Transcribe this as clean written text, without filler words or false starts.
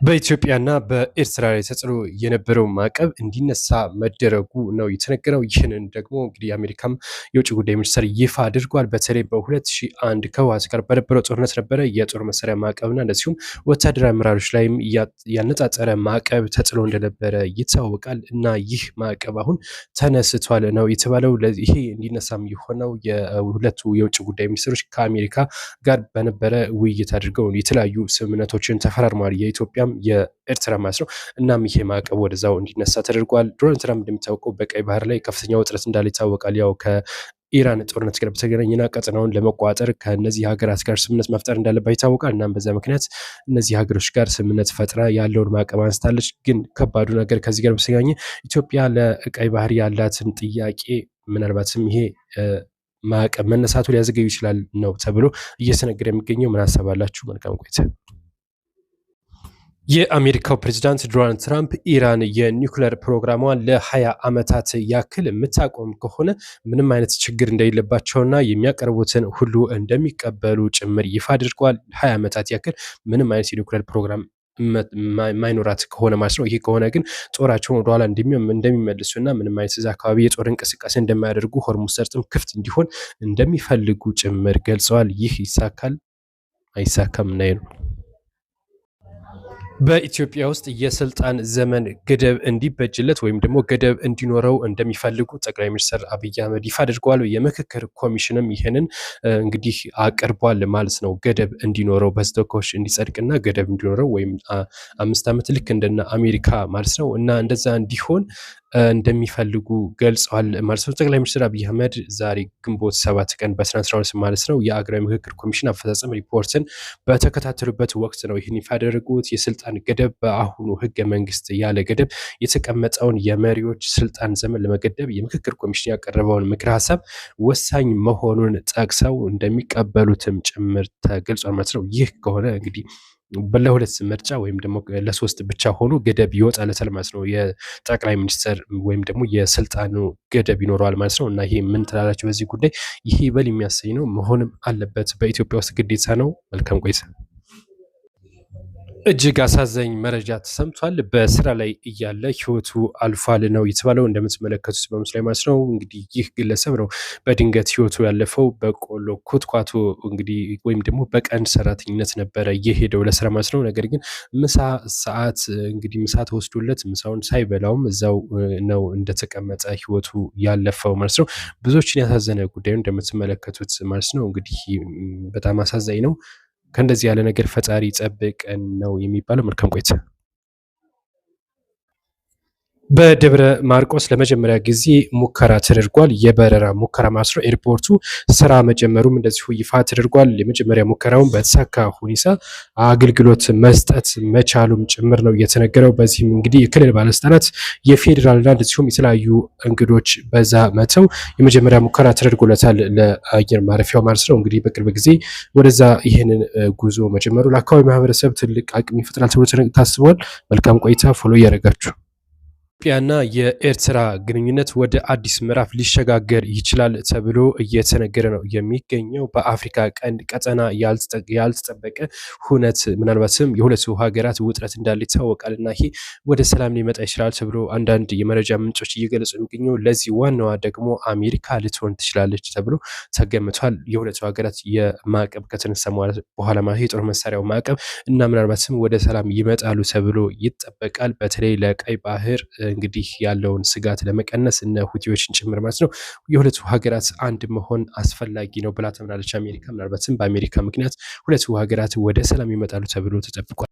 በኢትዮጵያና በኤርትራ ላይ ተጥሎ የነበረው ማዕቀብ እንዲነሳ መደረጉ ነው የተነገረው። ይህንን ደግሞ እንግዲህ የአሜሪካም የውጭ ጉዳይ ሚኒስትር ይፋ አድርጓል። በተለይ በ2001 ከህወሓት ጋር በነበረው ጦርነት ነበረ የጦር መሳሪያ ማዕቀብና እንደዚሁም ወታደራዊ አመራሮች ላይም ያነጣጠረ ማዕቀብ ተጥሎ እንደነበረ ይታወቃል። እና ይህ ማዕቀብ አሁን ተነስቷል ነው የተባለው። ይሄ እንዲነሳም የሆነው የሁለቱ የውጭ ጉዳይ ሚኒስትሮች ከአሜሪካ ጋር በነበረ ውይይት አድርገው የተለያዩ ስምምነቶችን ተፈራርመዋል። የኢትዮጵያ የኤርትራ ማለት ነው። እናም ይሄ ማዕቀብ ወደዛው እንዲነሳ ተደርጓል። ዶናልድ ትራምፕ እንደሚታወቀው በቀይ ባህር ላይ ከፍተኛ ውጥረት እንዳለ ይታወቃል። ያው ከኢራን ጦርነት ጋር በተገናኘና ቀጠናውን ለመቋጠር ከነዚህ ሀገራት ጋር ስምምነት መፍጠር እንዳለባት ይታወቃል። እናም በዛ ምክንያት እነዚህ ሀገሮች ጋር ስምምነት ፈጥራ ያለውን ማዕቀብ አንስታለች። ግን ከባዱ ነገር ከዚህ ጋር በተገናኘ ኢትዮጵያ ለቀይ ባህር ያላትን ጥያቄ ምናልባትም ይሄ ማዕቀብ መነሳቱ ሊያዘገዩ ይችላል ነው ተብሎ እየተነገረ የሚገኘው። ምን አሰባላችሁ? መልካም ቆይታ። የአሜሪካው ፕሬዝዳንት ዶናልድ ትራምፕ ኢራን የኒውክሌር ፕሮግራሟን ለ20 ዓመታት ያክል የምታቆም ከሆነ ምንም አይነት ችግር እንደሌለባቸውና የሚያቀርቡትን ሁሉ እንደሚቀበሉ ጭምር ይፋ አድርገዋል። 20 ዓመታት ያክል ምንም አይነት የኒውክሌር ፕሮግራም ማይኖራት ከሆነ ማለት ነው። ይሄ ከሆነ ግን ጦራቸውን ወደኋላ እንደሚመልሱና ምንም አይነት እዛ አካባቢ የጦር እንቅስቃሴ እንደማያደርጉ፣ ሆርሙዝ ሰርጥም ክፍት እንዲሆን እንደሚፈልጉ ጭምር ገልጸዋል። ይህ ይሳካል አይሳካም እናይ ነው። በኢትዮጵያ ውስጥ የስልጣን ዘመን ገደብ እንዲበጅለት ወይም ደግሞ ገደብ እንዲኖረው እንደሚፈልጉ ጠቅላይ ሚኒስትር አብይ አህመድ ይፋ አድርገዋል። የምክክር ኮሚሽንም ይህንን እንግዲህ አቅርቧል ማለት ነው። ገደብ እንዲኖረው በተወካዮች እንዲጸድቅና ገደብ እንዲኖረው ወይም 5 ዓመት ልክ እንደነ አሜሪካ ማለት ነው እና እንደዛ እንዲሆን እንደሚፈልጉ ገልጸዋል ማለት ነው። ጠቅላይ ሚኒስትር አብይ አህመድ ዛሬ ግንቦት 7 ቀን በ2012 ማለት ነው የአገራዊ ምክክር ኮሚሽን አፈጻጸም ሪፖርትን በተከታተሉበት ወቅት ነው ይህን ይፋ ያደረጉት። የስልጣን ገደብ በአሁኑ ህገ መንግስት ያለ ገደብ የተቀመጠውን የመሪዎች ስልጣን ዘመን ለመገደብ የምክክር ኮሚሽን ያቀረበውን ምክር ሀሳብ ወሳኝ መሆኑን ጠቅሰው እንደሚቀበሉትም ጭምር ተገልጿል ማለት ነው። ይህ ከሆነ እንግዲህ ለሁለት ምርጫ ወይም ደግሞ ለሶስት ብቻ ሆኖ ገደብ ይወጣለታል ማለት ነው። የጠቅላይ ሚኒስትር ወይም ደግሞ የስልጣኑ ገደብ ይኖረዋል ማለት ነው። እና ይሄ ምን ትላላችሁ በዚህ ጉዳይ? ይሄ ይበል የሚያሰኝ ነው፣ መሆንም አለበት። በኢትዮጵያ ውስጥ ግዴታ ነው። መልካም ቆይታ። እጅግ አሳዛኝ መረጃ ተሰምቷል። በስራ ላይ እያለ ህይወቱ አልፏል ነው የተባለው። እንደምትመለከቱት በምስሉ ላይ ማለት ነው እንግዲህ ይህ ግለሰብ ነው በድንገት ህይወቱ ያለፈው። በቆሎ ኮትኳቶ እንግዲህ ወይም ደግሞ በቀን ሰራተኝነት ነበረ የሄደው ለስራ ማለት ነው። ነገር ግን ምሳ ሰዓት እንግዲህ ምሳ ተወስዶለት ምሳውን ሳይበላውም እዛው ነው እንደተቀመጠ ህይወቱ ያለፈው ማለት ነው። ብዙዎችን ያሳዘነ ጉዳዩ እንደምትመለከቱት ማለት ነው። እንግዲህ በጣም አሳዛኝ ነው። ከእንደዚህ ያለ ነገር ፈጣሪ ይጠብቀን ነው የሚባለው። መልካም ቆይታ። በደብረ ማርቆስ ለመጀመሪያ ጊዜ ሙከራ ተደርጓል። የበረራ ሙከራ ማለት ነው። ኤርፖርቱ ስራ መጀመሩም እንደዚሁ ይፋ ተደርጓል። የመጀመሪያ ሙከራውን በተሳካ ሁኔታ አገልግሎት መስጠት መቻሉም ጭምር ነው የተነገረው። በዚህም እንግዲህ የክልል ባለስልጣናት የፌዴራልና እንደዚሁም የተለያዩ እንግዶች በዛ መተው የመጀመሪያ ሙከራ ተደርጎለታል ለአየር ማረፊያው ማለት ነው። እንግዲህ በቅርብ ጊዜ ወደዛ ይህንን ጉዞ መጀመሩ ለአካባቢ ማህበረሰብ ትልቅ አቅም ይፈጥራል ተብሎ ታስቧል። መልካም ቆይታ። ፎሎ እያደረጋችሁ ኢትዮጵያና የኤርትራ ግንኙነት ወደ አዲስ ምዕራፍ ሊሸጋገር ይችላል ተብሎ እየተነገረ ነው የሚገኘው። በአፍሪካ ቀንድ ቀጠና ያልተጠበቀ ሁነት ምናልባትም የሁለቱ ሀገራት ውጥረት እንዳለ ይታወቃል እና ይሄ ወደ ሰላም ሊመጣ ይችላል ተብሎ አንዳንድ የመረጃ ምንጮች እየገለጹ የሚገኘው። ለዚህ ዋናዋ ደግሞ አሜሪካ ልትሆን ትችላለች ተብሎ ተገምቷል። የሁለቱ ሀገራት የማዕቀብ ከተነሳ በኋላ ማለት የጦር መሳሪያው ማዕቀብ እና ምናልባትም ወደ ሰላም ይመጣሉ ተብሎ ይጠበቃል። በተለይ ለቀይ ባህር እንግዲህ ያለውን ስጋት ለመቀነስ እነ ሁቲዎችን ጭምር ማለት ነው የሁለቱ ሀገራት አንድ መሆን አስፈላጊ ነው ብላ ተምናለች አሜሪካ። ምናልባትም በአሜሪካ ምክንያት ሁለቱ ሀገራት ወደ ሰላም ይመጣሉ ተብሎ ተጠብቋል።